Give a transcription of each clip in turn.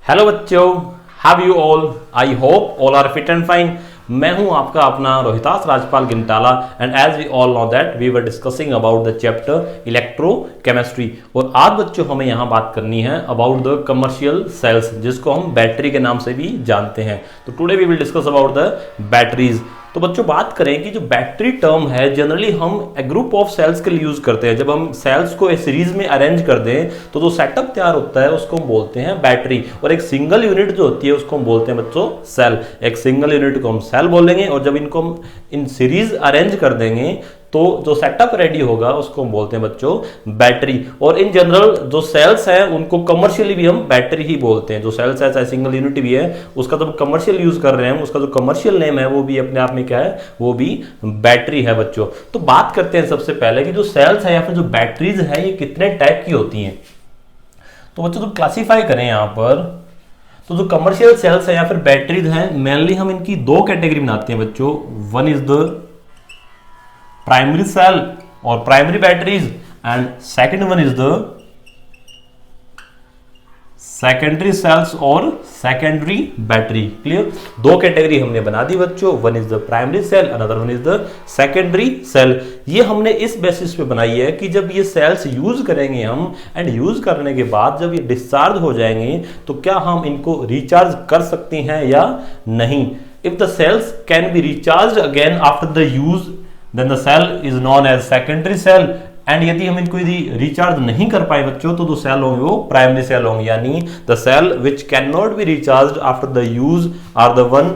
Hello बच्चों, have you all, I hope all are fit and fine. मैं हूं आपका अपना Rohitas Rajpal Gintala and as we all know that we were discussing about the chapter electrochemistry. और आज बच्चों हमें यहां बात करनी है अबाउट द कमर्शियल सेल्स, जिसको हम बैटरी के नाम से भी जानते हैं। तो today we will discuss about the batteries. तो बच्चों बात करें कि जो बैटरी टर्म है जनरली हम ए ग्रुप ऑफ सेल्स के लिए यूज करते हैं। जब हम सेल्स को एक सीरीज में अरेंज कर दें तो जो सेटअप तैयार होता है उसको हम बोलते हैं बैटरी, और एक सिंगल यूनिट जो होती है उसको हम बोलते हैं बच्चों सेल। एक सिंगल यूनिट को हम सेल बोलेंगे, और जब इनको हम इन सीरीज अरेंज कर देंगे तो जो सेटअप रेडी होगा उसको हम बोलते हैं बच्चों बैटरी। और इन जनरल जो सेल्स हैं उनको कमर्शियली भी हम बैटरी ही बोलते हैं। जो सेल्स है चाहे सिंगल यूनिट भी है, उसका जब कमर्शियल यूज कर रहे हैं उसका जो कमर्शियल नेम है वो भी अपने आप में क्या है, वो भी बैटरी है बच्चों। तो बात करते हैं सबसे पहले कि जो सेल्स है या फिर जो बैटरीज है ये कितने टाइप की होती हैं। तो बच्चों तो क्लासीफाई करें यहाँ पर, तो जो कमर्शियल सेल्स है या फिर बैटरीज हैं मेनली हम इनकी दो कैटेगरी बनाते हैं बच्चों। One is the primary cell और primary batteries, and second one is the secondary cells और सेकेंडरी बैटरी। क्लियर, दो कैटेगरी हमने बना दी बच्चों। One is the primary cell, another one is the secondary cell. ये हमने इस बेसिस पे बनाई है कि जब ये सेल्स यूज करेंगे हम, एंड यूज करने के बाद जब ये डिस्चार्ज हो जाएंगे तो क्या हम इनको रिचार्ज कर सकते हैं या नहीं। If the sales can B recharge again after the use then the cell is known as secondary cell, and यदि हम इनको यदि रिचार्ज नहीं कर पाए बच्चों तो जो सेल होंगे वो प्राइमरी सेल होंगे। यानी the cell which can not be recharge after the use are the one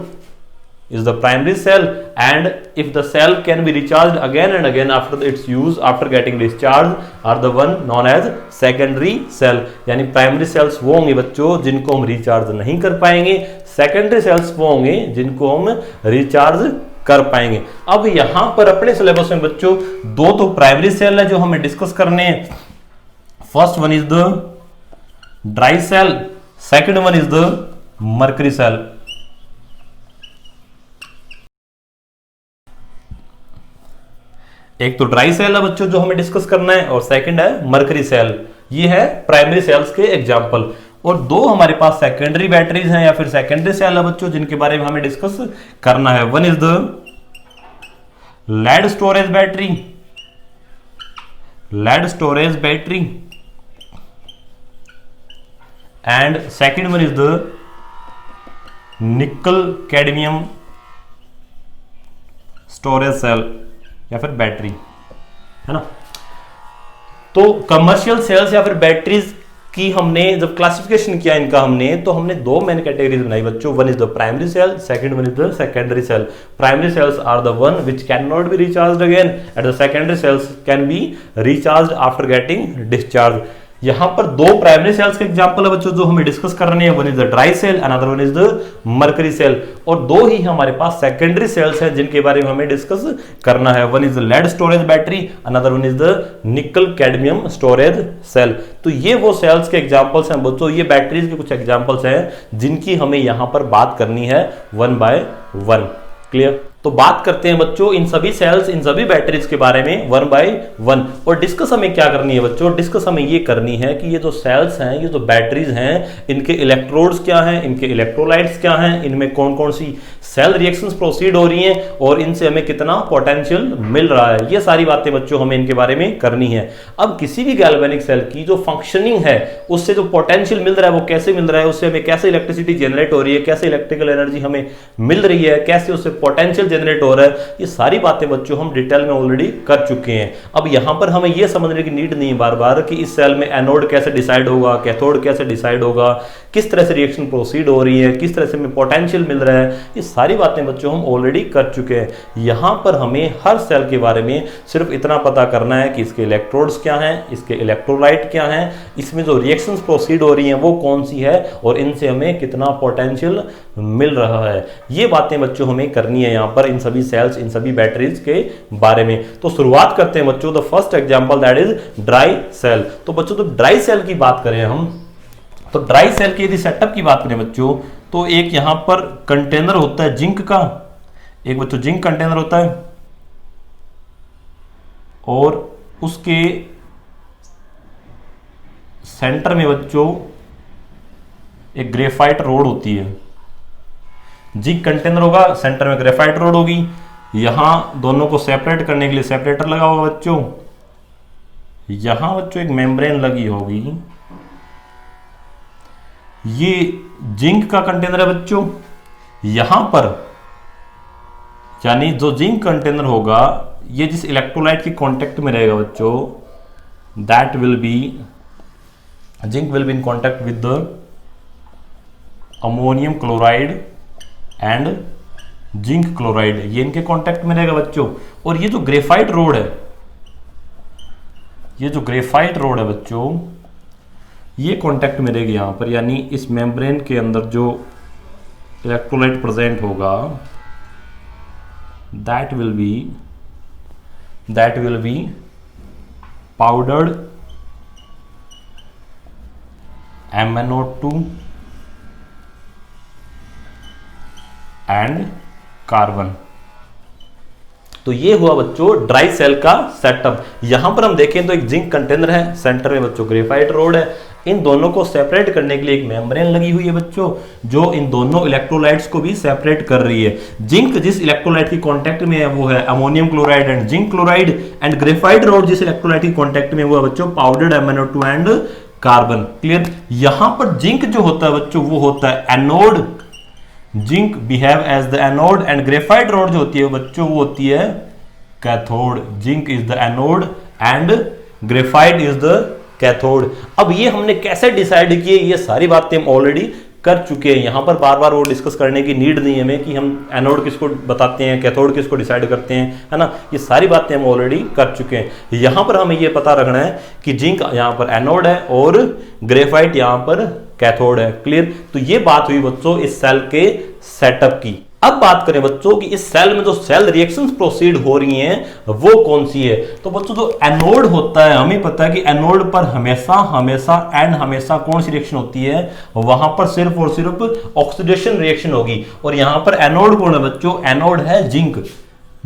is the primary cell, and if the cell can be recharged again and again after its use after getting discharged are the one known as secondary cell। यानी primary cells वो होंगे बच्चों जिनको हम recharge नहीं कर पाएंगे, secondary cells वो होंगे जिनको हम रिचार्ज कर पाएंगे। अब यहां पर अपने सिलेबस में बच्चों दो तो प्राइमरी सेल है जो हमें डिस्कस करने हैं। First one is the dry cell, second one is the mercury cell. एक तो ड्राई सेल है बच्चों जो हमें डिस्कस करना है, और सेकंड है मर्करी सेल। ये है प्राइमरी सेल्स के एग्जांपल। और दो हमारे पास सेकेंडरी बैटरीज हैं या फिर सेकेंडरी सेल है बच्चों जिनके बारे में हमें डिस्कस करना है। One is the lead storage battery, lead storage battery, and second one is the nickel cadmium storage cell या फिर बैटरी, है ना। तो कमर्शियल सेल्स या फिर बैटरीज की हमने जब क्लासिफिकेशन किया इनका तो हमने दो मेन कैटेगरीज बनाई बच्चों। One is the primary cell, second one is the secondary cell. Primary cells are the one which can not be recharged again, and the secondary cells can be recharged after getting discharge. यहां पर दो primary cells के example है बच्चों जो हमें discuss करने हैं। One is the dry cell, another one is the mercury cell. और दो ही हमारे पास सेकेंडरी सेल्स हैं जिनके बारे में हमें डिस्कस करना है। One is the lead storage battery, another one is the nickel cadmium storage cell. तो ये वो सेल्स के एग्जांपल्स हैं बच्चों, ये बैटरीज के कुछ एग्जांपल्स हैं जिनकी हमें यहां पर बात करनी है वन बाय वन। क्लियर, तो बात करते हैं बच्चों इन सभी सेल्स, इन सभी बैटरीज के बारे में वन बाय वन। और डिस्कस हमें क्या करनी है बच्चों, डिस्कस हमें ये करनी है कि ये जो सेल्स हैं, ये जो बैटरीज हैं, इनके इलेक्ट्रोड्स क्या हैं, इनके इलेक्ट्रोलाइट्स क्या हैं, इनमें कौन कौन सी सेल रिएक्शंस प्रोसीड हो रही हैं, और इनसे हमें कितना पोटेंशियल मिल रहा है। ये सारी बातें बच्चों हमें इनके बारे में करनी है। अब किसी भी गैल्वेनिक सेल की जो फंक्शनिंग है उससे जो पोटेंशियल मिल रहा है वो कैसे मिल रहा है, उससे हमें कैसे इलेक्ट्रिसिटी जनरेट हो रही है, कैसे इलेक्ट्रिकल एनर्जी हमें मिल रही है, कैसे उससे पोटेंशियल जनरेट हो रहा है, ये सारी बातें बच्चों हम डिटेल में ऑलरेडी कर चुके हैं। अब यहां पर हमें यह समझने की नीड नहीं बार बार कि इस सेल में एनोड कैसे डिसाइड होगा, कैथोड कैसे डिसाइड होगा, किस तरह से रिएक्शन प्रोसीड हो रही है, किस तरह से हमें पोटेंशियल मिल रहा है, ये सारी बातें बच्चों हम ऑलरेडी कर चुके हैं। यहां पर हमें हर सेल के बारे में सिर्फ इतना पता करना है कि इसके इलेक्ट्रोड्स क्या हैं, इसके इलेक्ट्रोलाइट क्या हैं, इसमें जो रिएक्शंस प्रोसीड हो रही हैं वो कौन सी है, और इनसे हमें कितना पोटेंशियल मिल रहा है। ये बातें बच्चों हमें करनी है यहां पर इन सभी सेल्स, इन सभी बैटरीज के बारे में। तो शुरुआत करते हैं बच्चों, the first example that is dry cell. तो बच्चों तो ड्राई सेल की बात करें हम, तो ड्राई सेल की यदि सेटअप की बात करें बच्चों, तो एक यहां पर कंटेनर होता है जिंक का, एक बच्चों जिंक कंटेनर होता है, और उसके सेंटर में बच्चों एक ग्रेफाइट रोड होती है, जिंक कंटेनर होगा, सेंटर में ग्रेफाइट रोड होगी, यहां दोनों को सेपरेट करने के लिए सेपरेटर लगा होगा बच्चों, यहां बच्चों एक मेम्ब्रेन लगी होगी, ये जिंक का कंटेनर है बच्चों, यहां पर यानी जो जिंक कंटेनर होगा ये जिस इलेक्ट्रोलाइट की कांटेक्ट में रहेगा बच्चों, that will B zinc will be in contact with the ammonium chloride and zinc chloride, ये इनके कांटेक्ट में रहेगा बच्चों। और ये जो ग्रेफाइट रोड है, ये जो ग्रेफाइट रोड है बच्चों, ये कांटेक्ट में रहेगी यहां पर, यानी इस मेम्ब्रेन के अंदर जो इलेक्ट्रोलाइट प्रेजेंट होगा that will B powdered MnO2 and carbon. तो ये हुआ बच्चों ड्राई सेल का सेटअप। यहां पर हम देखें तो एक जिंक कंटेनर है, सेंटर में बच्चों ग्रेफाइट रोड है, इन दोनों को सेपरेट करने के लिए एक मेम्ब्रेन लगी हुई है बच्चों, जो इन दोनों इलेक्ट्रोलाइट्स को भी सेपरेट कर रही है। जिंक जिस इलेक्ट्रोलाइट की कांटेक्ट में है वो है ammonium chloride and zinc chloride, and graphite road जिस इलेक्ट्रोलाइट की कांटेक्ट में हुआ बच्चों powdered MnO2 and carbon. Clear. यहां पर जिंक जो होता है बच्चों वो होता है anode, zinc behave as the anode, and graphite rod जो होती है बच्चों वो होती है cathode. Zinc is the anode and graphite is the cathode. अब ये हमने कैसे डिसाइड किए, ये सारी बातें हम ऑलरेडी कर चुके हैं, यहां पर बार बार वो डिस्कस करने की नीड नहीं है हमें कि हम एनोड किसको बताते हैं, कैथोड किसको डिसाइड करते हैं, है ना। ये सारी बातें हम ऑलरेडी कर चुके हैं। यहां पर हमें ये पता रखना है कि जिंक यहां पर एनोड है और ग्रेफाइट यहां पर कैथोड है। क्लियर। तो ये बात हुई बच्चों इस सेल के सेटअप की। अब बात करें बच्चों कि इस सेल में जो सेल रिएक्शंस प्रोसीड हो रही हैं वो कौन सी है। तो बच्चों जो एनोड होता है, हमें पता है कि एनोड पर हमेशा कौन सी रिएक्शन होती है, वहां पर सिर्फ और सिर्फ ऑक्सीडेशन रिएक्शन होगी। और यहां पर एनोड कौन है बच्चों, एनोड है zinc.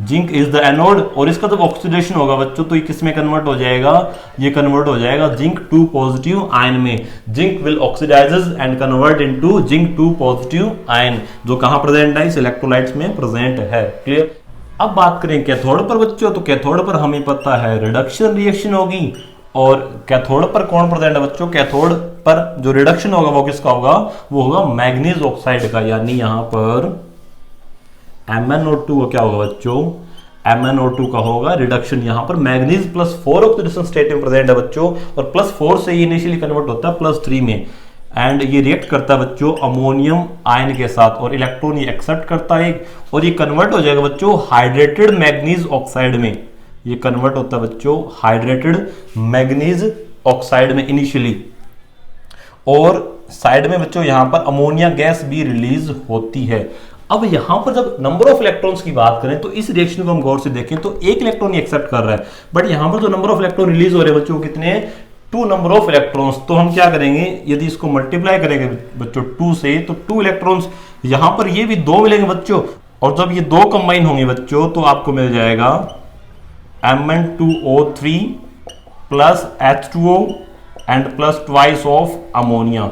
Zinc is the anode, और इसका जब ऑक्सीडेशन होगा बच्चों तो ये किस में कन्वर्ट हो जाएगा, ये कन्वर्ट हो जाएगा जिंक 2 पॉजिटिव आयन में। Zinc will oxidises and convert into zinc 2 positive ion, जो कहां प्रेजेंट है, इस इलेक्ट्रोलाइट्स में प्रेजेंट है। क्लियर। अब बात करें कैथोड पर बच्चों, तो कैथोड पर हमें पता है रिडक्शन रिएक्शन होगी, और कैथोड पर कौन प्रेजेंट है बच्चों, कैथोड पर जो रिडक्शन होगा वो किसका होगा, वो होगा मैग्नीज ऑक्साइड का। यानी यहां पर MnO2 का क्या होगा बच्चों, MnO2 का होगा रिडक्शन। यहां पर मैग्नीज +4 ऑक्सीडेशन स्टेट में प्रेजेंट है बच्चों, और +4 से ये इनिशियली कन्वर्ट होता है +3 में, एंड ये रिएक्ट करता है बच्चों अमोनियम आयन के साथ, और इलेक्ट्रॉन ये एक्सेप्ट करता है और ये कन्वर्ट हो जाएगा बच्चों हाइड्रेटेड मैग्नीज ऑक्साइड में। ये कन्वर्ट होता है बच्चों हाइड्रेटेड मैग्नीज ऑक्साइड में इनिशियली, और साइड में बच्चों यहां पर अमोनिया गैस भी रिलीज होती है। अब यहां पर जब नंबर ऑफ इलेक्ट्रॉन्स की बात करें तो इस रिएक्शन को हम गौर से देखें तो एक इलेक्ट्रॉन एक्सेप्ट कर रहा है, बट यहां पर जो नंबर ऑफ इलेक्ट्रॉन रिलीज हो रहे हैं बच्चों कितने हैं, 2 नंबर ऑफ इलेक्ट्रॉन्स। तो हम क्या करेंगे, यदि इसको मल्टीप्लाई करेंगे बच्चों 2 से, तो 2 इलेक्ट्रॉन्स, यहां पर ये भी 2 मिलेंगे बच्चों, और जब ये 2 कंबाइन होंगे बच्चों तो आपको मिल जाएगा Mn2O3 plus H2O and plus twice of ammonia.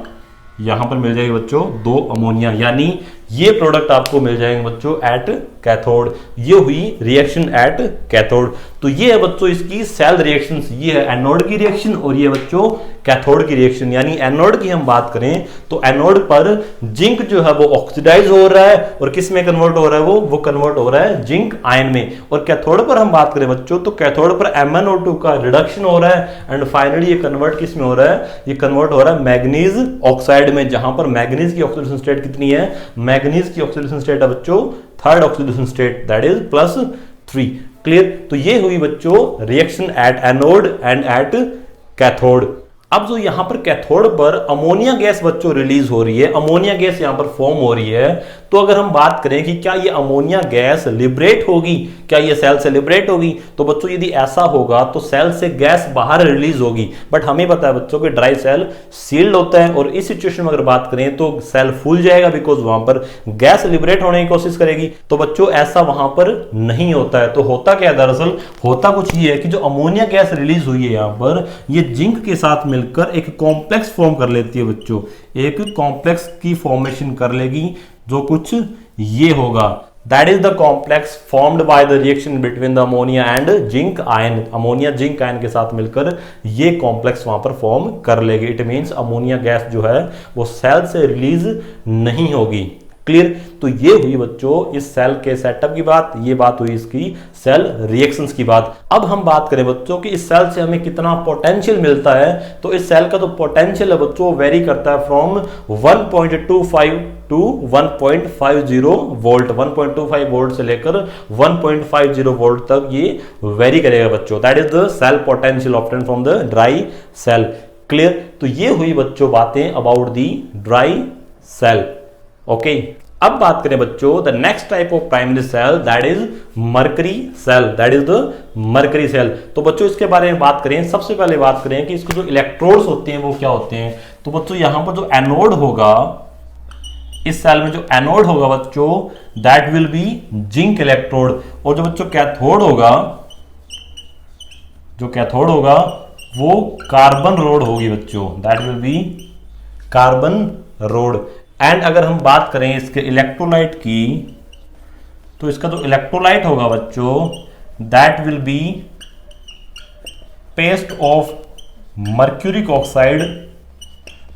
यहां पर मिल जाएगी बच्चों 2 अमोनिया, यानी ये प्रोडक्ट आपको मिल जाएंगे बच्चों एट कैथोड। ये हुई रिएक्शन एट कैथोड। तो ये है बच्चों इसकी सेल रिएक्शंस, ये है एनोड की रिएक्शन और ये बच्चों कैथोड की रिएक्शन। यानी एनोड की हम बात करें तो एनोड पर जिंक जो है वो ऑक्सीडाइज हो रहा है, और किस में कन्वर्ट हो रहा है, वो कन्वर्ट हो रहा है जिंक आयन में। और कैथोड पर हम बात करें बच्चों तो कैथोड पर MnO2 का रिडक्शन हो रहा है, एंड फाइनली ये कन्वर्ट किस में हो रहा है, ये कन्वर्ट हो रहा है मैग्नीज ऑक्साइड में, जहां पर मैग्नीज की ऑक्सीडेशन स्टेट कितनी है, मैग्नीज की ऑक्सीडेशन स्टेट है बच्चों 3rd oxidation state, that is +3। Clear. तो ये हुई बच्चों reaction at anode and at cathode. अब जो यहां पर कैथोड पर अमोनिया गैस बच्चों रिलीज हो रही है, अमोनिया गैस यहां पर फॉर्म हो रही है, तो अगर हम बात करें कि क्या ये अमोनिया गैस लिबरेट होगी, क्या ये सेल से लिबरेट होगी, तो बच्चों यदि ऐसा होगा तो सेल से गैस बाहर रिलीज होगी। बट हमें पता है बच्चों कि ड्राई सेल सील्ड होता है, और इस सिचुएशन में अगर बात करें तो सेल फूल जाएगा, बिकॉज वहां पर गैस लिबरेट होने की कोशिश करेगी। तो बच्चों ऐसा वहां पर नहीं होता है। तो होता क्या है, दरअसल होता कुछ ये है कि जो अमोनिया गैस रिलीज हुई है यहां पर, ये जिंक के साथ मिलकर एक कॉम्प्लेक्स फॉर्म कर लेती है बच्चों, एक कॉम्प्लेक्स की फॉर्मेशन कर लेगी जो कुछ ये होगा। That is the complex formed by the reaction between the ammonia and zinc ion. Ammonia zinc ion के साथ मिलकर ये कॉम्प्लेक्स वहां पर फॉर्म कर लेगी। इट मींस अमोनिया गैस जो है वो सेल से रिलीज नहीं होगी। क्लियर? तो ये हुई बच्चों इस सेल के सेटअप की बात, ये बात हुई इसकी सेल रिएक्शंस की बात। अब हम बात करें बच्चों कि इस सेल से हमें कितना पोटेंशियल मिलता है। तो इस सेल का जो पोटेंशियल है बच्चों वेरी करता है फ्रॉम 1.25 टू 1.50 वोल्ट। 1.25 वोल्ट से लेकर 1.50 वोल्ट तक ये वेरी करेगा बच्चों। That is the cell potential obtained from the dry cell. Clear? तो ये हुई बच्चों बातें about the dry cell. Okay, अब बात करें बच्चों the next type of primary cell that is mercury cell. That is the mercury cell. तो बच्चों इसके बारे में बात करें, सबसे पहले बात करें कि इसके जो इलेक्ट्रोड्स होते हैं वो क्या होते हैं। तो बच्चों यहां पर जो एनोड होगा, इस सेल में जो एनोड होगा बच्चों that will B zinc electrode, और जो बच्चों कैथोड होगा, जो कैथोड होगा वो कार्बन रोड होगी बच्चों। That will B carbon road. And अगर हम बात करें इसके इलेक्ट्रोलाइट की, तो इसका जो इलेक्ट्रोलाइट होगा बच्चों that will B paste of mercuric oxide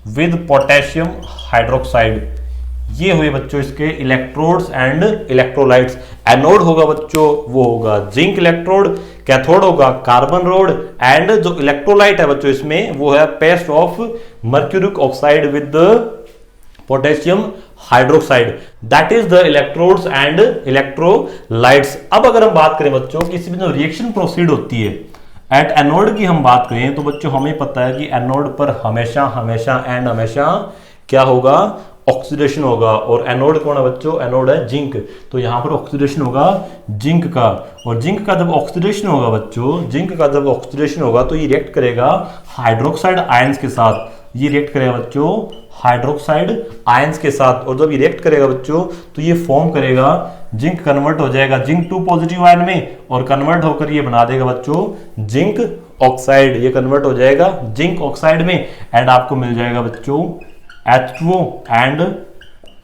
with potassium hydroxide. ये हुए बच्चों इसके इलेक्ट्रोड्स एंड इलेक्ट्रोलाइट्स। एनोड होगा बच्चों वो होगा जिंक इलेक्ट्रोड, कैथोड होगा कार्बन रोड, एंड जो इलेक्ट्रोलाइट है बच्चों इसमें वो है paste of mercuric oxide with the potassium hydroxide. That is the electrodes and electrolytes. अब अगर हम बात करें बच्चों किसी भी जो रिएक्शन प्रोसीड होती है एट एनोड की हम बात करें, तो बच्चों हमें पता है कि एनोड पर हमेशा हमेशा एंड हमेशा क्या होगा, ऑक्सीडेशन होगा। और एनोड कौन है बच्चों, एनोड है जिंक। तो यहां पर ऑक्सीडेशन होगा जिंक का, और जिंक का जब ऑक्सीडेशन होगा बच्चों, जिंक का जब ऑक्सीडेशन होगा तो ये रिएक्ट करेगा हाइड्रोक्साइड आयंस के साथ। ये रिएक्ट करेगा बच्चों हाइड्रोक्साइड आयंस के साथ, और जब ये रिएक्ट करेगा बच्चों तो ये फॉर्म करेगा जिंक, कन्वर्ट हो जाएगा जिंक 2 पॉजिटिव आयन में, और कन्वर्ट होकर ये बना देगा बच्चों जिंक ऑक्साइड। ये कन्वर्ट हो जाएगा जिंक ऑक्साइड में, एंड आपको मिल जाएगा बच्चों H2O and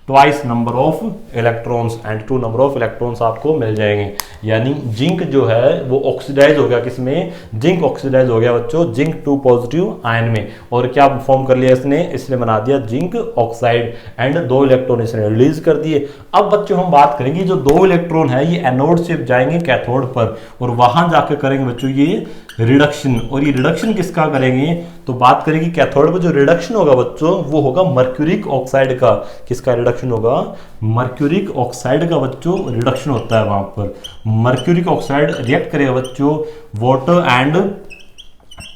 twice number of electrons, and 2 number of electrons आपको मिल जाएंगे। यानी जिंक जो है वो ऑक्सीडाइज हो गया, किसमें, जिंक ऑक्सीडाइज हो गया बच्चों जिंक 2 पॉजिटिव आयन में, और क्या फॉर्म कर लिया इसने बना दिया जिंक ऑक्साइड, एंड 2 इलेक्ट्रॉन इसने रिलीज कर दिए। अब बच्चों हम बात करेंगे जो 2 इलेक्ट्रॉन है ये एनोड से जाएंगे कैथोड पर, और वहां जाकर करेंगे बच्चों ये रिडक्शन। और ये रिडक्शन किसका करेंगे, तो बात करेंगे कैथोड पर जो रिडक्शन होगा बच्चों वो होगा मर्क्यूरिक ऑक्साइड का। किसका रिडक्शन होगा, मर्क्यूरिक ऑक्साइड का बच्चों रिडक्शन होता है। वहां पर मर्क्यूरिक ऑक्साइड रिएक्ट करेगा बच्चों water and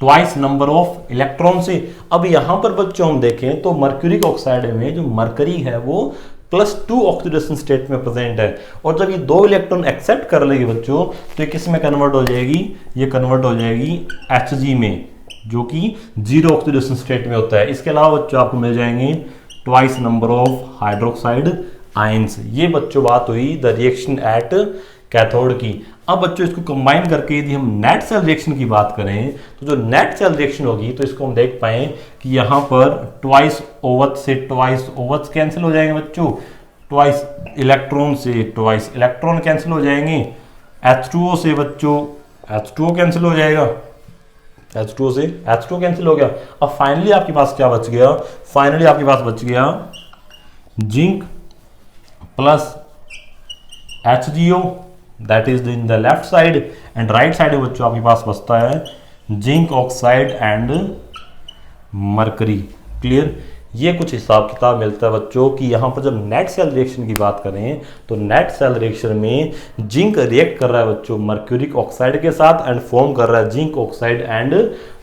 twice number of electron से। अब यहां पर बच्चों हम देखें तो मर्क्यूरिक ऑक्साइड में जो मरकरी है वो +2 ऑक्सीडेशन स्टेट में प्रेजेंट है, और जब ये 2 इलेक्ट्रॉन एक्सेप्ट कर लेगी बच्चों तो ये किस में कन्वर्ट हो जाएगी, ये कन्वर्ट हो जाएगी Hg में, जो कि 0 ऑक्सीडेशन स्टेट में होता है। इसके अलावा बच्चों आपको मिल जाएंगे twice number of hydroxide ions. ये बच्चों बात हुई द रिएक्शन एट कैथोड की। अब बच्चों इसको कंबाइन करके यदि हम नेट सेल रिएक्शन की बात करें तो जो नेट सेल रिएक्शन होगी तो इसको हम देख पाए कि यहाँ पर ट्वाइस ओवच से ट्वाइस ओवच कैंसिल हो जाएंगे बच्चों, ट्वाइस इलेक्ट्रॉन से ट्वाइस इलेक्ट्रॉन कैंसिल हो जाएंगे, H2O से बच्चों H2O कैंसिल हो जाएगा, H2O से H2O कैंसिल हो गया। अब फाइनली आपके पास क्या बच गया, फाइनली आपके पास बच गया zinc plus HgO, that is in the left side, and right side में बच्चों आपके पास बचता है zinc oxide and mercury. Clear? ये कुछ हिसाब किताब मिलता है बच्चों कि यहाँ पर जब नेट सेल रिएक्शन की बात करें तो नेट सेल रिएक्शन में जिंक रिएक्ट कर रहा है बच्चों मर्क्यूरिक ऑक्साइड के साथ एंड फॉर्म कर रहा है जिंक ऑक्साइड एंड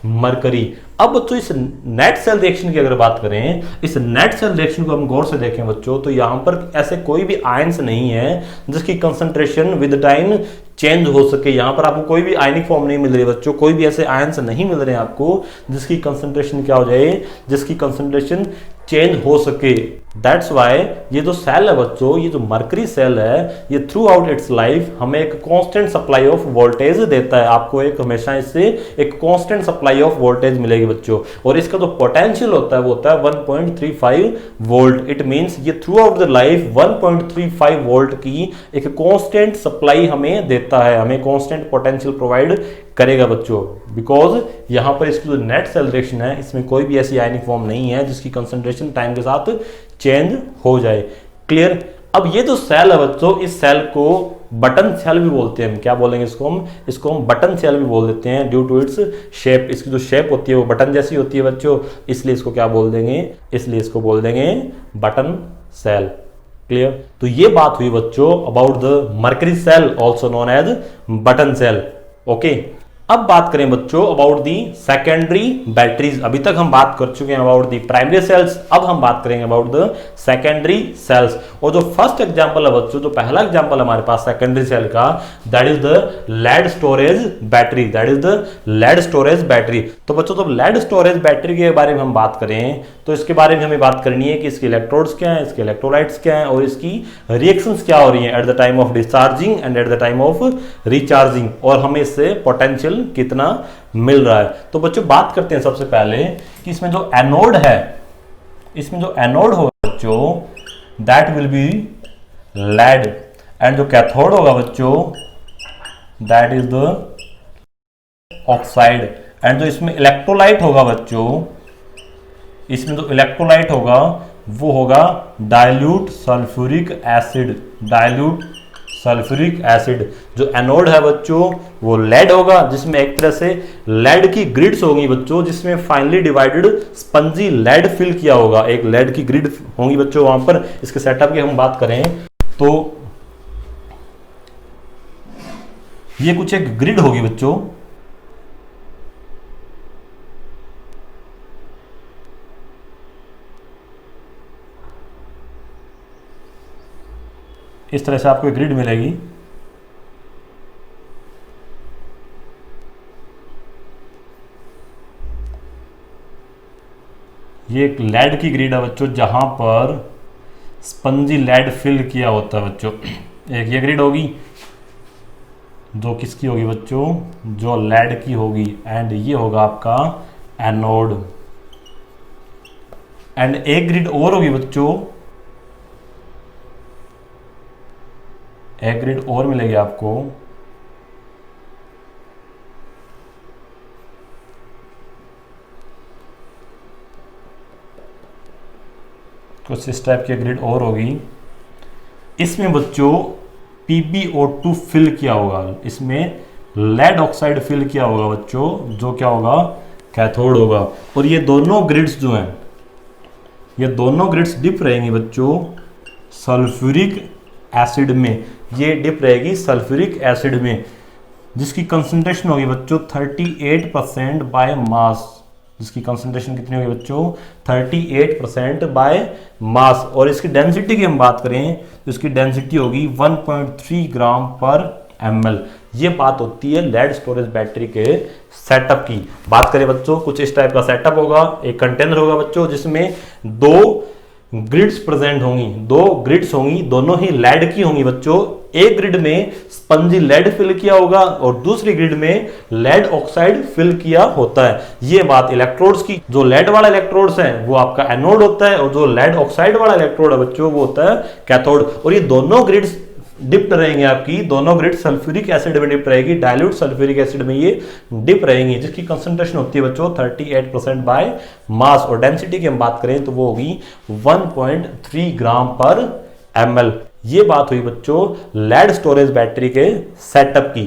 मरकरी। अब बच्चों इस नेट सेल रिएक्शन की अगर बात करें, इस नेट सेल रिएक्शन को हम गौर से देखें बच्चों तो यहाँ पर ऐसे कोई भी आयंस नहीं है जिसकी कंसंट्रेशन विद टाइम चेंज हो सके। यहाँ पर आपको कोई भी आयनिक फॉर्म नहीं मिल रही बच्चों, कोई भी ऐसे आयंस नहीं मिल रहे हैं आपको जिसकी कंसंट्रेशन क्या हो जाए, जिसकी कंसंट्रेशन चेंज हो सके। दैट्स वाई ये जो सेल है बच्चों, ये जो मरकरी सेल है, ये थ्रू आउट इट्स लाइफ हमें एक कांस्टेंट सप्लाई ऑफ वोल्टेज देता है। आपको एक हमेशा इससे एक कांस्टेंट सप्लाई ऑफ वोल्टेज मिलेगी बच्चों। और इसका जो पोटेंशियल होता है वो होता है 1.35 वोल्ट। इट मींस ये through out the life 1.35 volt की एक कांस्टेंट सप्लाई हमें देता है, हमें कांस्टेंट पोटेंशियल प्रोवाइड करेगा बच्चों। बिकॉज यहां पर इसकी जो नेट सेल रिएक्शन है, इसमें कोई भी ऐसी आयनिक फॉर्म नहीं है जिसकी कंसंट्रेशन टाइम के साथ चेंज हो जाए। क्लियर। अब ये जो सेल है बच्चों, इस सेल को बटन सेल भी बोलते हैं। क्या बोलेंगे इसको हम बटन सेल भी बोल देते हैं, ड्यू टू इट्स शेप। इसकी जो शेप होती है वो बटन जैसी होती है बच्चों, इसलिए इसको क्या बोल देंगे, इसलिए इसको बोल देंगे बटन सेल। क्लियर। तो ये बात हुई बच्चों about the mercury cell, also known as button cell. Okay. अब बात करें बच्चों अबाउट दी सेकेंडरी बैटरीज। अभी तक हम बात कर चुके हैं अबाउट दी प्राइमरी सेल्स, अब हम बात करेंगे अबाउट द सेकेंडरी सेल्स। और जो फर्स्ट एग्जांपल है बच्चों, जो पहला एग्जांपल हमारे पास सेकेंडरी सेल का, that is the lead storage battery. That is the lead storage battery. तो बच्चों जब लेड स्टोरेज बैटरी के बारे में हम बात करें तो इसके बारे में हमें बात करनी है कि इसके इलेक्ट्रोड्स क्या है, इसके इलेक्ट्रोलाइट्स क्या है और इसकी रिएक्शंस क्या हो रही हैं eight the time of discharging and at the time of recharging, और हमें इससे पोटेंशियल कितना मिल रहा है। तो बच्चों बात करते हैं सबसे पहले कि इसमें जो एनोड है, इसमें जो एनोड होगा बच्चों that will be lead, and जो कैथोड होगा बच्चों that is the oxide, and जो इसमें इलेक्ट्रोलाइट होगा बच्चों, इसमें जो इलेक्ट्रोलाइट होगा वो होगा dilute sulphuric acid. Dilute sulphuric acid. जो एनोड है बच्चों वो लेड होगा, जिसमें एक तरह से लेड की ग्रिड्स होंगी बच्चों, जिसमें finely divided spongy lead fill किया होगा। एक लेड की ग्रिड होंगी बच्चों वहां पर। इसके सेटअप की हम बात करें तो ये कुछ एक ग्रिड होगी बच्चों, इस तरह से आपको एक ग्रिड मिलेगी। ये एक लेड की ग्रिड है बच्चों, जहां पर स्पंजी लेड फिल किया होता है बच्चों। एक ये ग्रिड होगी जो किसकी होगी बच्चों, जो लेड की होगी, एंड ये होगा आपका एनोड। एंड एक ग्रिड और होगी बच्चों, एक ग्रिड और मिलेगी आपको, कुछ इस टाइप की ग्रिड और होगी। इसमें बच्चों PbO2 फिल किया होगा, इसमें लेड ऑक्साइड फिल किया होगा बच्चों, जो क्या होगा कैथोड होगा। और ये दोनों ग्रिड्स जो हैं, ये दोनों ग्रिड्स डिप रहेंगी बच्चों सल्फ्यूरिक एसिड में। ये डिप रहेगी सल्फ्यूरिक एसिड में, जिसकी कंसंट्रेशन होगी बच्चों 38% बाय मास। जिसकी कंसंट्रेशन कितनी होगी बच्चों 38% बाय मास। और इसकी डेंसिटी की हम बात करें तो इसकी डेंसिटी होगी 1.3 ग्राम पर ml। ये बात होती है लेड स्टोरेज बैटरी के सेटअप की। बात करें बच्चों कुछ इस टाइप का सेटअप होगा, एक कंटेनर होगा बच्चों जिसमें दो ग्रिड्स प्रेजेंट होंगी, दो ग्रिड्स होंगी, दोनों ही लेड की होंगी बच्चों। एक ग्रिड में स्पंजी लेड फिल किया होगा और दूसरी ग्रिड में लेड ऑक्साइड फिल किया होता है। ये बात इलेक्ट्रोड्स की। जो लेड वाला इलेक्ट्रोड्स है वो आपका एनोड होता है, और जो लेड ऑक्साइड वाला इलेक्ट्रोड है बच्चों वो होता है कैथोड। और ये दोनों ग्रिड्स डिप्ट रहेंगे आपकी, दोनों ग्रिड सल्फ्यूरिक एसिड में डिप रहेगी, डाइल्यूट सल्फ्यूरिक एसिड में ये डिप रहेंगी, जिसकी कंसंट्रेशन होती है बच्चों 38% बाय मास। और डेंसिटी की हम बात करें तो वो होगी 1.3 ग्राम पर ml। ये बात हुई बच्चों लेड स्टोरेज बैटरी के सेटअप की।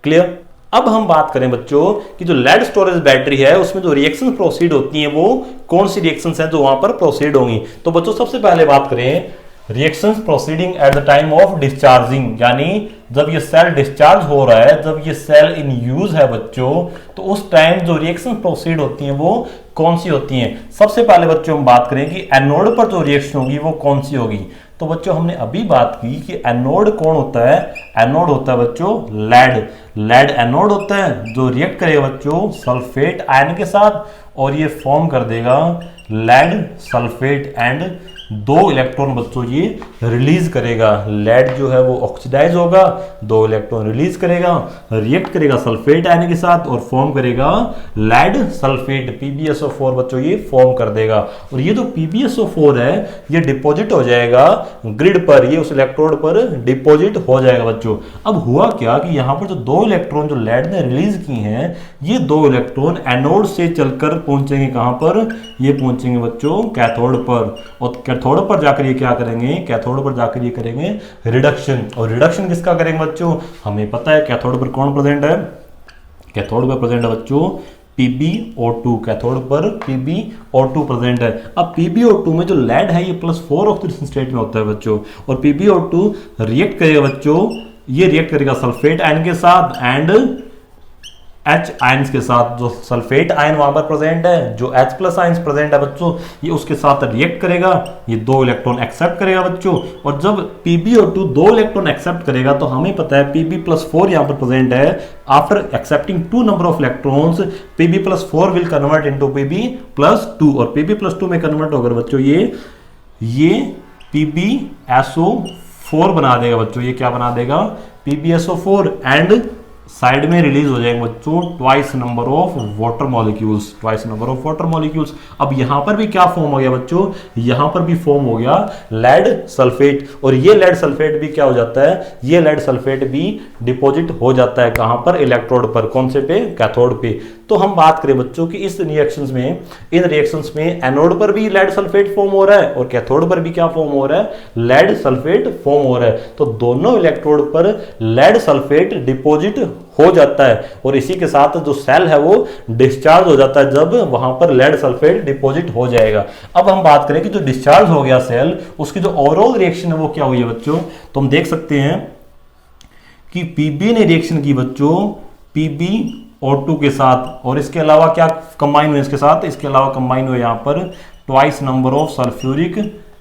क्लियर। अब हम बात करें बच्चों कि जो लेड स्टोरेज बैटरी है उसमें जो रिएक्शन प्रोसीड होती हैं वो कौन सी रिएक्शंस हैं जो वहां पर प्रोसीड होंगी। तो बच्चों सबसे पहले बात करें reactions proceeding eight the time of discharging, यानी जब ये सेल डिस्चार्ज हो रहा है, जब ये सेल इन यूज है बच्चों, तो उस टाइम जो रिएक्शन प्रोसीड होती हैं वो कौन सी होती हैं। सबसे पहले बच्चों हम बात करें कि एनोड पर जो रिएक्शन होगी वो कौन सी होगी। तो बच्चों हमने अभी बात की कि एनोड कौन होता है, एनोड होता है बच्चों लेड। लेड एनोड होता है जो रिएक्ट करेगा बच्चों सल्फेट आयन के साथ, और ये फॉर्म कर देगा लेड सल्फेट एंड 2 इलेक्ट्रॉन बच्चों ये रिलीज करेगा। लेड जो है वो ऑक्सीडाइज होगा, 2 इलेक्ट्रॉन रिलीज करेगा, रिएक्ट करेगा सल्फेट आयन के साथ और फॉर्म करेगा लेड सल्फेट, PbSO4 बच्चों ये फॉर्म कर देगा। और ये जो PbSO4 है ये डिपॉजिट हो जाएगा ग्रिड पर, ये उस इलेक्ट्रोड पर डिपॉजिट हो जाएगा बच्चों। अब हुआ क्या कि यहाँ पर जो 2 इलेक्ट्रॉन जो लेड ने रिलीज की हैं, ये 2 इलेक्ट्रॉन एनोड से चलकर पहुंचेंगे कहां पर, ये पहुंचेंगे बच्चों कैथोड पर। और कैथोड पर जाकर ये क्या करेंगे, कैथोड पर जाकर ये करेंगे रिडक्शन। और रिडक्शन किसका करेंगे बच्चों, हमें पता है कैथोड पर कौन प्रेजेंट है, कैथोड पर प्रेजेंट है बच्चों PbO2, कैथोड पर PbO2 प्रेजेंट है। अब PbO2 में जो लेड है ये +4 ऑक्सीडेशन स्टेट में होता है बच्चों, और PbO2 रिएक्ट करेगा बच्चों, ये रिएक्ट करेगा सल्फेट आयन के साथ एंड H आयंस के साथ। जो सल्फेट आयन वहां पर प्रेजेंट है, जो H+ आयंस प्रेजेंट है बच्चों, ये उसके साथ रिएक्ट करेगा, ये 2 इलेक्ट्रॉन एक्सेप्ट करेगा बच्चों। और जब PbO2 2 इलेक्ट्रॉन एक्सेप्ट करेगा तो हमें पता है Pb+4 यहां पर प्रेजेंट है। After accepting 2 number of electrons Pb+4 will convert into Pb+2, और Pb+2 में कन्वर्ट होकर बच्चों ये PbSO4 बना देगा बच्चों। ये क्या बना देगा, PbSO4, एंड साइड में रिलीज हो जाएंगे बच्चों twice number of water molecules, twice number of water molecules. अब यहां पर भी क्या फॉर्म हो गया बच्चों, यहां पर भी फॉर्म हो गया लेड सल्फेट। और ये लेड सल्फेट भी क्या हो जाता है, ये लेड सल्फेट भी डिपॉजिट हो जाता है कहां पर, इलेक्ट्रोड पर, कौन से पे, कैथोड पे। तो हम बात करें बच्चों कि इस रिएक्शंस में, इन रिएक्शंस में एनोड पर भी लेड सल्फेट फॉर्म हो रहा है और कैथोड पर भी क्या फॉर्म हो रहा है, लेड सल्फेट फॉर्म हो रहा है। तो दोनों इलेक्ट्रोड पर लेड सल्फेट डिपॉजिट हो जाता है, और इसी के साथ जो सेल है वो डिस्चार्ज हो जाता है जब वहां पर लेड सल्फेट डिपॉजिट हो जाएगा। अब हम बात करें कि जो डिस्चार्ज हो गया सेल, उसकी जो ओवरऑल रिएक्शन है वो क्या हुई है बच्चों। तो हम देख सकते हैं कि Pb ने रिएक्शन की बच्चों PbO2 के साथ, और इसके अलावा क्या कंबाइन हुए इसके साथ, इसके अलावा कंबाइन हुए यहां पर twice number of sulphuric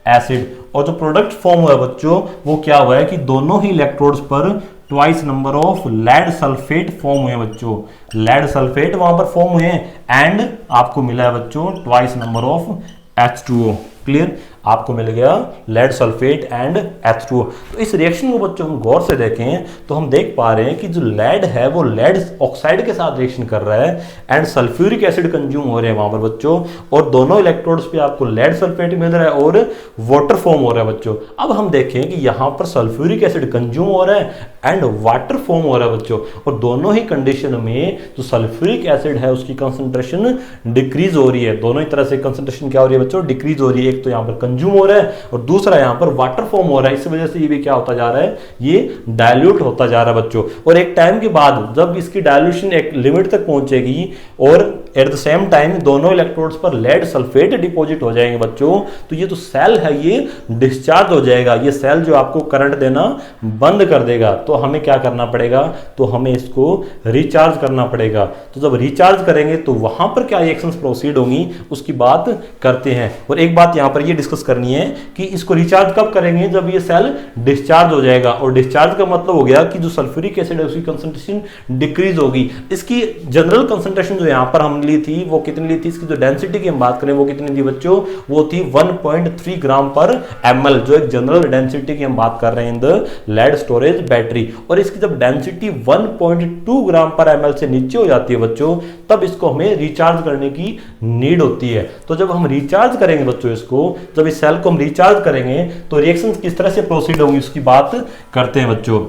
acid. और जो प्रोडक्ट फॉर्म हुआ है बच्चों वो क्या हुआ है कि दोनों ही इलेक्ट्रोड्स पर twice number of lead sulphate form हुए बच्चों, लेड सल्फेट वहां पर फॉर्म हुए एंड आपको मिला है बच्चों twice number of H2O। Clear, आपको मिल गया लेड सल्फेट एंड H2O। तो इस रिएक्शन को बच्चों हम गौर से देखें तो हम देख पा रहे हैं कि जो लेड है वो लेड ऑक्साइड के साथ रिएक्शन कर रहा है एंड सल्फ्यूरिक एसिड कंज्यूम हो रहे हैं वहां पर बच्चों, और दोनों इलेक्ट्रोड्स पे आपको लेड सल्फेट मिल रहा है और वाटर फॉर्म हो रहा है बच्चों। अब हम देखें कि यहाँ पर सल्फ्यूरिक एसिड कंज्यूम हो रहा है एंड वाटर फॉर्म हो रहा है बच्चों, और दोनों ही कंडीशन में जो सल्फ्यूरिक एसिड है उसकी कंसंट्रेशन डिक्रीज हो रही है। दोनों ही तरह से कंसंट्रेशन क्या हो रही है बच्चों, डिक्रीज हो रही है। एक तो यहाँ पर कंज्यूम हो रहा है और दूसरा यहाँ पर वाटर फॉर्म हो रहा है, इस वजह से ये भी क्या होता जा रहा है, ये डाइल्यूट होता जा रहा है बच्चों। और एक टाइम के बाद जब इसकी डाइल्यूशन एक लिमिट तक पहुंचेगी और एट द सेम टाइम दोनों इलेक्ट्रोड्स पर लेड सल्फेट डिपॉजिट हो जाएंगे बच्चों, तो ये जो सेल है ये डिस्चार्ज हो जाएगा। ये सेल जो आपको करंट देना बंद कर देगा, तो हमें क्या करना पड़ेगा, तो हमें इसको रिचार्ज करना पड़ेगा। तो जब रिचार्ज करेंगे तो वहां पर क्या रिएक्शंस प्रोसीड होंगी उसकी बात करते हैं। और एक बात यहां पर ये डिस्कस करनी है कि इसको रिचार्ज कब करेंगे, जब ये सेल डिस्चार्ज हो जाएगा। और डिस्चार्ज का मतलब हो गया कि जो सल्फ्यूरिक एसिड है उसकी कंसंट्रेशन डिक्रीज होगी। इसकी जनरल कंसंट्रेशन जो यहां पर हम ली थी वो कितनी ली थी, इसकी जो डेंसिटी की हम बात करें वो कितनी थी बच्चों, वो थी 1.3 ग्राम पर ml, जो एक जनरल डेंसिटी की हम बात कर रहे हैं in the lead storage battery. और इसकी जब डेंसिटी 1.2 ग्राम पर ml से नीचे हो जाती है बच्चों, तब इसको हमें रिचार्ज करने की नीड होती है। तो जब हम रिचार्ज करेंगे बच्चों इसको, जब इस सेल को हम रिचार्ज करेंगे तो रिएक्शन किस तरह से प्रोसीड होंगी उसकी बात करते हैं बच्चों।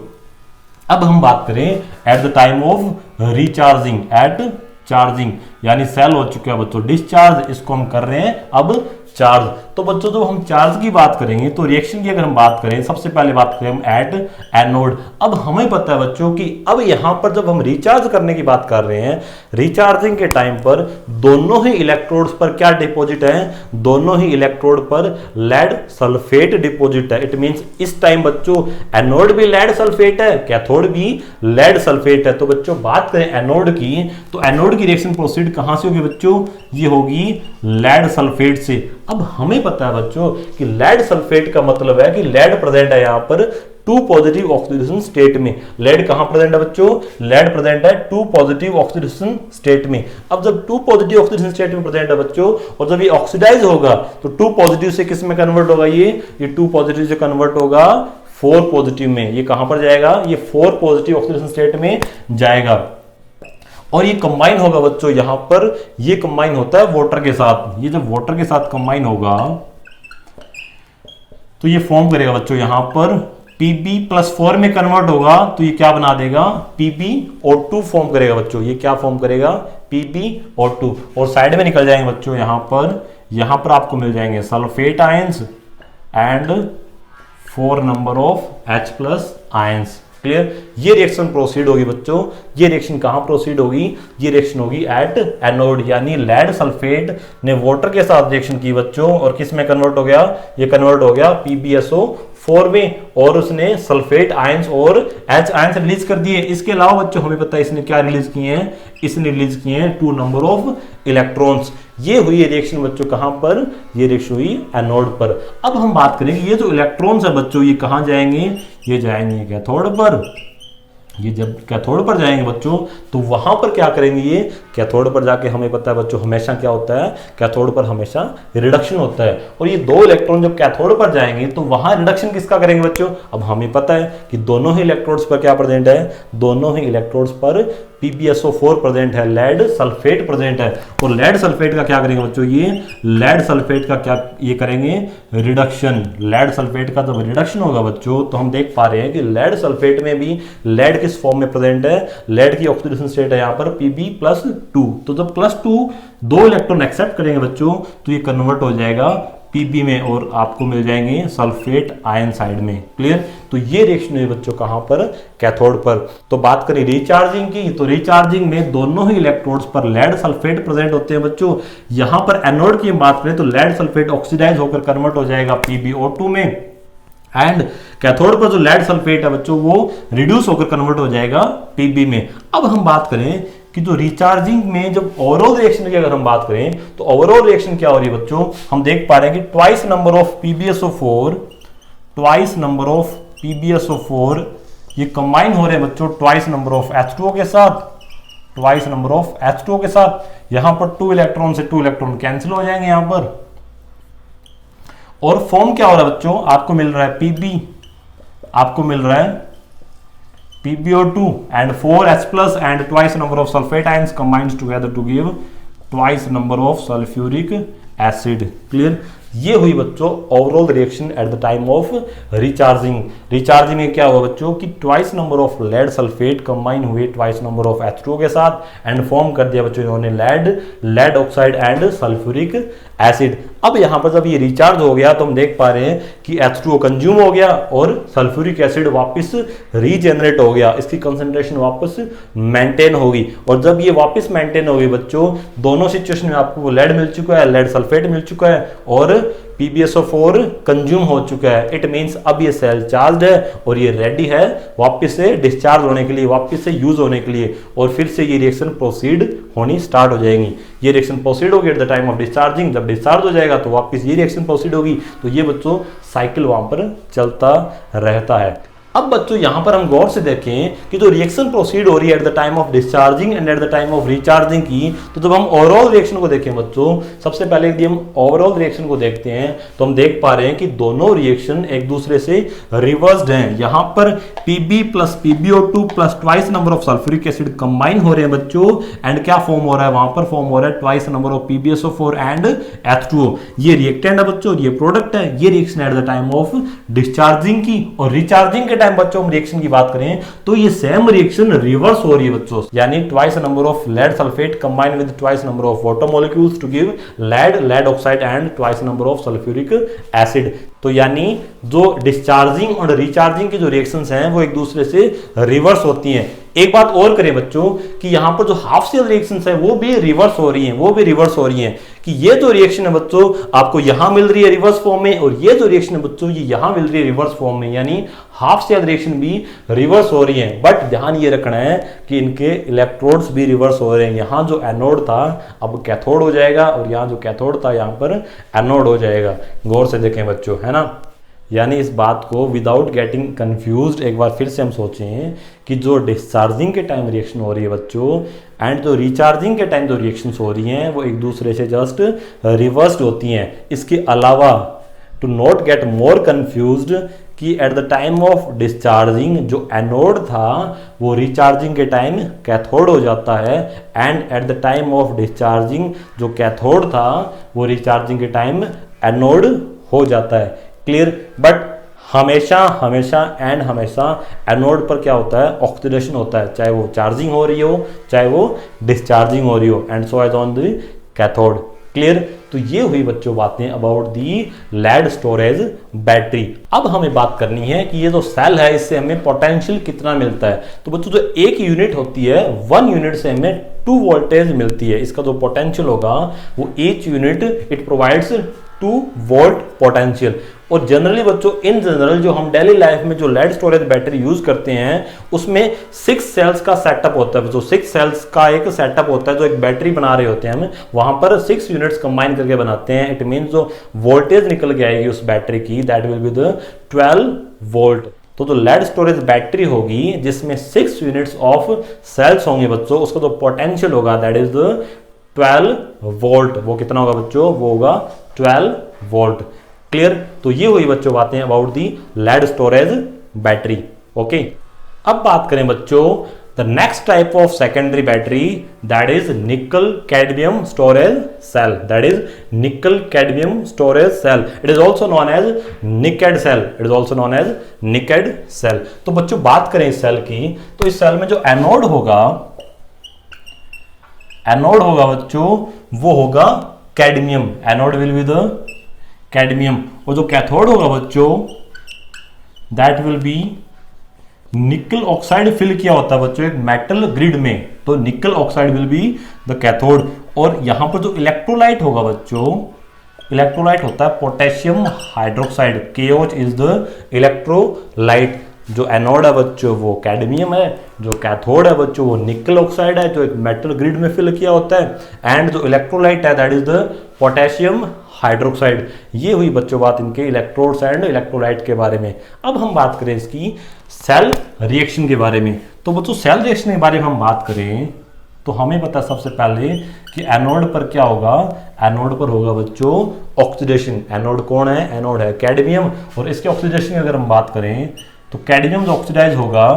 अब हम बात करें at the time of recharging, at charging, यानी सेल हो चुका है बच्चों डिस्चार्ज, इसको हम कर रहे हैं अब चार्ज। तो बच्चों जब हम चार्ज की बात करेंगे तो रिएक्शन की अगर हम बात करें, सबसे पहले बात करें हम एट एनोड। अब हमें पता है बच्चों कि अब यहां पर जब हम रिचार्ज करने की बात कर रहे हैं, रिचार्जिंग के टाइम पर दोनों ही इलेक्ट्रोड्स पर क्या डिपॉजिट है, दोनों ही इलेक्ट्रोड पर लेड सल्फेट डिपॉजिट है। इट मींस इस टाइम बच्चों एनोड भी लेड सल्फेट है, कैथोड भी लेड सल्फेट है। तो बच्चों बात करें एनोड की, तो एनोड की रिएक्शन प्रोसीड कहां से होगी बच्चों, ये होगी लेड सल्फेट से। अब हमें पता है बच्चों कि लेड सल्फेट का मतलब है कि लेड प्रेजेंट है यहां पर टू पॉजिटिव ऑक्सीडेशन स्टेट में। लेड कहां प्रेजेंट है बच्चों? लेड प्रेजेंट है टू पॉजिटिव ऑक्सीडेशन स्टेट में। अब जब टू पॉजिटिव ऑक्सीडेशन स्टेट में प्रेजेंट है बच्चों, और जब ये ऑक्सीडाइज होगा तो टू पॉजिटिव से किस में कन्वर्ट होगा? ये टू पॉजिटिव से कन्वर्ट होगा 4 पॉजिटिव में। ये कहां पर जाएगा? ये 4 पॉजिटिव ऑक्सीडेशन स्टेट में जाएगा, और ये कंबाइन होगा बच्चों यहां पर, ये कंबाइन होता है वाटर के साथ। ये जब वाटर के साथ कंबाइन होगा तो ये फॉर्म करेगा बच्चों यहां पर Pb+4 में कन्वर्ट होगा तो ये क्या बना देगा? PbO2 फॉर्म करेगा बच्चों। ये क्या फॉर्म करेगा? PbO2। और साइड में निकल जाएंगे बच्चों यहां पर आपको मिल जाएंगे sulphate ions and 4 number of H+ ions. Clear? ये रिएक्शन प्रोसीड होगी बच्चों। ये रिएक्शन कहां प्रोसीड होगी? ये रिएक्शन होगी एट एनोड, यानी लेड सल्फेट ने वाटर के साथ रिएक्शन की बच्चों, और किस में कन्वर्ट हो गया? ये कन्वर्ट हो गया PbSO4 में, और उसने सल्फेट आयंस और H आयंस रिलीज कर दिए। इसके अलावा बच्चों हमें पता है इसने क्या रिलीज किए हैं? इसने रिलीज किए हैं 2 नंबर ऑफ इलेक्ट्रॉन्स। ये हुई रिएक्शन बच्चों कहां पर? ये रिएक्शन हुई एनोड पर। अब हम बात करेंगे ये जो इलेक्ट्रॉन्स है बच्चों, ये कहां जाएंगे? ये जाएंगे कैथोड पर। ये जब कैथोड पर जाएंगे बच्चों तो वहां पर क्या करेंगे? ये कैथोड पर जाके हमें पता है बच्चों हमेशा क्या होता है? कैथोड पर हमेशा रिडक्शन होता है, और ये 2 इलेक्ट्रॉन जब कैथोड पर जाएंगे तो वहां रिडक्शन किसका करेंगे बच्चों? अब हमें पता है कि दोनों ही इलेक्ट्रोड्स पर क्या प्रेजेंट है? दोनों ही इलेक्ट्रोड्स पर PbSO4 प्रेजेंट है, लेड सल्फेट प्रेजेंट है। और लेड सल्फेट का क्या करेंगे बच्चों? ये लेड सल्फेट का क्या ये करेंगे? रिडक्शन। लेड सल्फेट का जब रिडक्शन होगा बच्चों तो हम देख पा रहे हैं कि लेड सल्फेट में भी लेड किस फॉर्म में प्रेजेंट है? लेड की ऑक्सीडेशन स्टेट है यहां पर Pb+2। तो जब +2 2 इलेक्ट्रॉन एक्सेप्ट करेंगे बच्चों तो ये कन्वर्ट हो जाएगा Pb में, और आपको मिल जाएंगे सल्फेट आयन साइड में। क्लियर? तो ये रिएक्शन है बच्चों कहां पर? कैथोड पर। तो बात करें रिचार्जिंग की, तो रिचार्जिंग में दोनों ही इलेक्ट्रोड्स पर लेड सल्फेट प्रेजेंट होते हैं बच्चों। यहां पर एनोड की बात करें तो लेड सल्फेट ऑक्सीडाइज होकर कन्वर्ट हो जाएगा PbO2 में, एंड कैथोड पर जो लेड सल्फेट है बच्चों वो रिड्यूस होकर कन्वर्ट हो जाएगा Pb में। अब हम बात करें कि जो रिचार्जिंग में जब ओवरऑल रिएक्शन की अगर हम बात करें तो ओवरऑल रिएक्शन क्या हो रही है बच्चों? हम देख पा रहे हैं कि ट्वाइस नंबर ऑफ PbSO4 ये कंबाइन हो रहे हैं बच्चों ट्वाइस नंबर ऑफ H2O के साथ, ट्वाइस नंबर ऑफ H2O के साथ। यहां पर 2 इलेक्ट्रॉन से 2 इलेक्ट्रॉन कैंसिल हो जाएंगे यहां पर, और फॉर्म क्या हो रहा है बच्चों? आपको मिल रहा है Pb, आपको मिल रहा है PbO2 and 4H+ and twice number of sulfate ions combines together to give twice number of sulfuric acid. Clear? ये हुई बच्चों overall reaction at the time of recharging. Recharging में क्या हुआ बच्चों कि twice number of lead sulphate combine हुए twice number of H2O के साथ, एंड फॉर्म कर दिया बच्चों इन्होंने lead oxide and sulphuric acid. अब यहां पर जब ये रिचार्ज हो गया तो हम देख पा रहे हैं कि H2O कंज्यूम हो गया और सल्फ्यूरिक एसिड वापस रीजेनरेट हो गया, इसकी कंसंट्रेशन वापस मेंटेन होगी। और जब ये वापस मेंटेन होगी बच्चों, दोनों सिचुएशन में आपको लेड मिल चुका है, लेड सल्फेट मिल चुका है, और PbSO4 कंज्यूम हो चुका है। इट मींस अब ये सेल चार्ज है और ये रेडी है वापस से डिस्चार्ज होने के लिए, वापस से यूज होने के लिए, और फिर से ये रिएक्शन प्रोसीड होनी स्टार्ट हो जाएंगी। ये रिएक्शन प्रोसीड होगी eight the time of discharging. जब डिस्चार्ज हो जाएगा तो वापस ये रिएक्शन प्रोसीड होगी। तो ये बच्चों साइकिल वहां पर चलता रहता है। अब बच्चों यहां पर हम गौर से देखें कि जो रिएक्शन प्रोसीड हो रही है eight the time of discharging and at the time of recharging की, तो जब हम ओवरऑल रिएक्शन को देखें बच्चों, सबसे पहले यदि हम ओवरऑल रिएक्शन को देखते हैं तो हम देख पा रहे हैं कि दोनों रिएक्शन एक दूसरे से रिवर्स्ड हैं। यहां पर Pb plus PbO2 plus twice number of sulphuric acid combine हो रहे हैं बच्चों, एंड क्या फॉर्म हो रहा है? वहां पर फॉर्म हो रहा है twice number of PbSO4 and H2O। ये रिएक्टेंट है बच्चों, ये प्रोडक्ट है। ये reaction at the time of discharging की, और रिचार्जिंग के टाइम बच्चों हम रिएक्शन की बात करें तो ये सेम रिएक्शन रिवर्स हो रही है बच्चों, यानी twice number of lead sulphate combine with twice number of water molecules to give lead oxide and twice number of sulphuric acid. तो यानी जो डिस्चार्जिंग और रिचार्जिंग की जो रिएक्शंस हैं वो एक दूसरे से रिवर्स होती हैं। एक बात और करें बच्चों कि यहां पर जो हाफ सेल रिएक्शंस है वो भी रिवर्स हो रही हैं, वो भी रिवर्स हो रही हैं। कि ये जो रिएक्शन है बच्चों आपको यहां मिल रही है रिवर्स फॉर्म में, और ये जो रिएक्शन है बच्चों ये यहां मिल रही है रिवर्स फॉर्म में, यानी हाफ सेल रिएक्शन भी रिवर्स हो रही है। बट ध्यान ये रखना है कि इनके इलेक्ट्रोड्स भी रिवर्स हो रहे हैं। यहां जो एनोड था अब कैथोड हो जाएगा, और यहां जो कैथोड था यहां पर एनोड हो जाएगा। गौर से देखें बच्चों, है ना। यानी इस बात को विदाउट गेटिंग कंफ्यूज्ड एक बार फिर से हम सोचें कि जो डिस्चार्जिंग के टाइम रिएक्शन हो रही है बच्चों एंड जो रिचार्जिंग के टाइम जो रिएक्शंस हो रही हैं वो एक दूसरे से जस्ट रिवर्स्ड होती हैं। इसके अलावा to not get more confused कि at the time of discharging जो एनोड था वो रिचार्जिंग के टाइम कैथोड हो जाता है and at the time of discharging जो कैथोड था वो रिचार्जिंग के टाइम एनोड हो जाता है। क्लियर? बट हमेशा हमेशा एंड हमेशा एनोड पर क्या होता है? ऑक्सीडेशन होता है, चाहे वो चार्जिंग हो रही हो चाहे वो डिस्चार्जिंग हो रही हो and so as on the cathode. Clear? तो ये हुई बच्चों बातें about the lead storage battery. अब हमें बात करनी है कि ये जो सेल है इससे हमें पोटेंशियल कितना मिलता है। तो बच्चों जो एक यूनिट होती है 1 यूनिट से हमें 2 वोल्टेज मिलती है। इसका जो पोटेंशियल होगा वो each unit it provides 2 volt potential. और जनरली बच्चों इन जनरल जो हम डेली लाइफ में जो लेड स्टोरेज बैटरी यूज करते हैं उसमें 6 सेल्स का सेटअप होता है। जो 6 सेल्स का एक सेटअप होता है, जो एक बैटरी बना रहे होते हैं हम वहां पर 6 यूनिट्स कंबाइन करके बनाते हैं। इट मींस जो वोल्टेज निकल के आएगी उस बैटरी की that will be the 12 volt. तो जो लेड स्टोरेज बैटरी होगी जिसमें 6 यूनिट्स ऑफ सेल्स होंगे बच्चों, उसका जो पोटेंशियल होगा दैट इज द 12 वोल्ट। वो कितना होगा बच्चों? वो होगा 12 वोल्ट। क्लियर? तो ये हुई बच्चों बातें about the lead storage battery. Okay, अब बात करें बच्चों the next type of secondary battery that is nickel cadmium storage cell. That is nickel cadmium storage cell. It is also known as nicad cell. It is also known as nicad cell. तो बच्चों बात करें इस cell की, तो इस cell में जो एनोड होगा बच्चों वो होगा cadmium. Anode will be the cadmium. और जो कैथोड होगा बच्चों दैट विल बी निकल ऑक्साइड फिल किया होता है बच्चों एक मेटल ग्रिड में, तो निकल oxide will be the cathode. और यहां पर जो इलेक्ट्रोलाइट होगा बच्चों, इलेक्ट्रोलाइट होता है potassium hydroxide. KOH is the electrolyte. जो एनोड है बच्चों वो कैडमियम है, जो कैथोड है बच्चों वो निकल ऑक्साइड है जो एक मेटल ग्रिड में फिल किया होता है एंड जो इलेक्ट्रोलाइट है that is the potassium hydroxide. ये हुई बच्चों बात इनके इलेक्ट्रोड्स एंड इलेक्ट्रोलाइट के बारे में। अब हम बात करें इसकी सेल रिएक्शन के बारे में। तो बच्चों सेल रिएक्शन के बारे में हम बात करें तो हमें पता है सबसे पहले कि एनोड पर क्या होगा। एनोड पर होगा बच्चों ऑक्सीडेशन। एनोड कौन है? एनोड है कैडमियम। और इसके ऑक्सीडेशन की अगर हम बात करें तो कैडमियम जो ऑक्सीडाइज होगा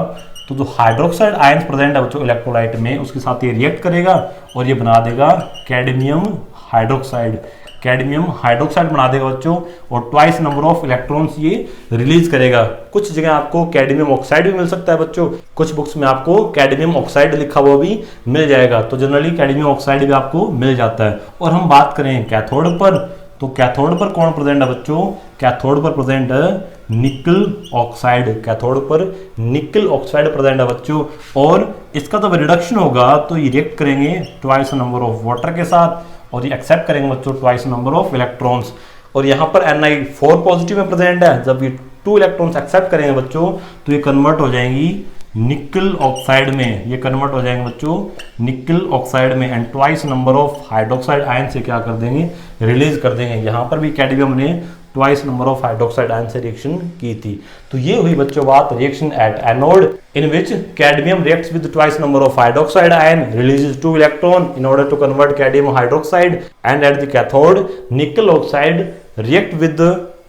तो जो हाइड्रोक्साइड आयंस प्रेजेंट है बच्चों इलेक्ट्रोलाइट में उसके साथ ये रिएक्ट करेगा और ये बना देगा कैडमियम हाइड्रोक्साइड। कैडमियम हाइड्रोक्साइड बना देगा बच्चों और ट्वाइस नंबर ऑफ इलेक्ट्रॉन्स ये रिलीज करेगा। कुछ जगह आपको कैडमियम ऑक्साइड भी मिल सकता है बच्चों, कुछ बुक्स में आपको कैडमियम ऑक्साइड लिखा हुआ भी मिल जाएगा। तो जनरली कैडमियम ऑक्साइड भी आपको मिल जाता है। और हम बात करें कैथोड पर, तो कैथोड पर कौन प्रेजेंट है बच्चों? कैथोड पर प्रेजेंट है निकल ऑक्साइड। कैथोड पर निकल ऑक्साइड प्रेजेंट है बच्चों। और इसका जब रिडक्शन होगा तो ये रिएक्ट करेंगे ट्वाइस नंबर ऑफ वाटर के साथ और ये एक्सेप्ट करेंगे बच्चों ट्वाइस नंबर ऑफ इलेक्ट्रॉन्स। और यहाँ पर Ni4 पॉजिटिव में प्रेजेंट है। जब ये 2 इलेक्ट्रॉन्स एक्सेप्ट करेंगे बच्चों तो ये कन्वर्ट हो जाएंगी निकल ऑक्साइड में। ये कन्वर्ट हो जाएंगे बच्चों निकल ऑक्साइड में and twice number of hydroxide ion से क्या कर देंगे? रिलीज कर देंगे। यहाँ पर भी कैडमियम ने twice number of hydroxide ion से रिएक्शन की थी। तो ये हुई बच्चों बात reaction at anode in which cadmium reacts with twice number of hydroxide ion releases 2 electron in order to convert cadmium hydroxide and at the cathode nickel oxide react with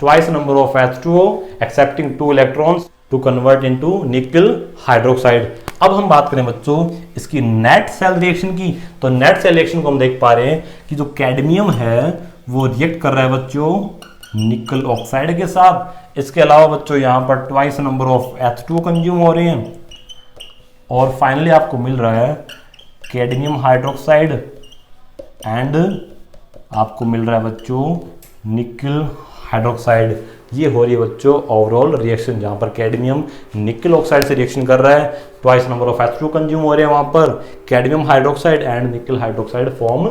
twice number of H2O accepting 2 electrons to convert into nickel hydroxide. अब हम बात करें बच्चों इसकी net cell reaction की, तो net cell reaction को हम देख पा रहे हैं कि जो कैडमियम है वो रिएक्ट कर रहा है बच्चों निकल ऑक्साइड के साथ। इसके अलावा बच्चों यहाँ पर twice number of H2O consume हो रहे हैं और फाइनली आपको मिल रहा है कैडमियम हाइड्रोक्साइड एंड आपको मिल रहा है बच्चों निकल हाइड्रोक्साइड। ये हो रही है बच्चों ओवरऑल रिएक्शन जहाँ पर कैडमियम निकल ऑक्साइड से रिएक्शन कर रहा है, twice number of H2O consume हो रहे हैं, वहाँ पर cadmium hydroxide and nickel hydroxide form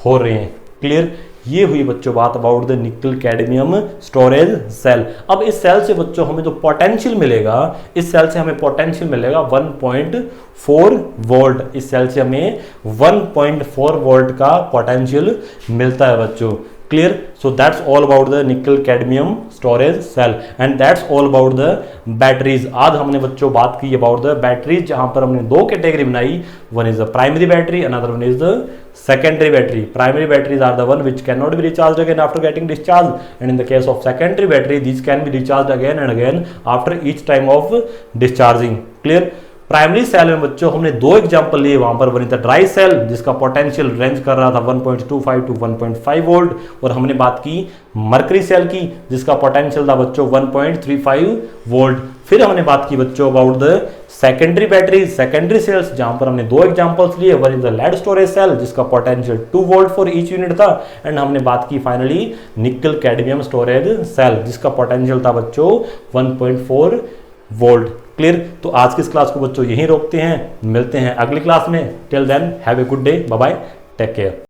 हो रहे हैं। क्लियर? ये हुई बच्चों बात about the nickel cadmium storage cell. अब इस सेल से बच्चों हमें जो पोटेंशियल मिलेगा, इस सेल से हमें पोटेंशियल मिलेगा 1.4 वोल्ट। इस सेल से हमें 1.4 वोल्ट का पोटेंशियल मिलता है बच्चों। Clear. So that's all about the nickel cadmium storage cell and that's all about the batteries. आज हमने बच्चों बात की अबाउट द बैटरीज, जहां पर हमने दो कैटेगरी बनाई. One is the primary battery, another one is the secondary battery. Primary batteries are the one which cannot be recharged again after getting discharged, and in the case of secondary battery these can be recharged again and again after each time of discharging. Clear. Primary cell में बच्चों हमने दो example लिए. वहां पर बनी था dry cell जिसका पोटेंशियल रेंज कर रहा था 1.25 टू 1.5 वोल्ट, और हमने बात की मरकरी सेल की जिसका पोटेंशियल था बच्चों 1.35 वोल्ट. फिर हमने बात की बच्चों about the secondary battery, secondary cells, जहां पर हमने दो एग्जांपल्स लिए. One is the lead storage cell जिसका potential 2 volt for each unit था, एंड हमने बात की finally nickel cadmium storage cell जिसका पोटेंशियल था बच्चों 1.4 वोल्ट. क्लियर. तो आज की इस क्लास को बच्चों यहीं रोकते हैं, मिलते हैं अगली क्लास में. Till then have a good day, bye bye, take care.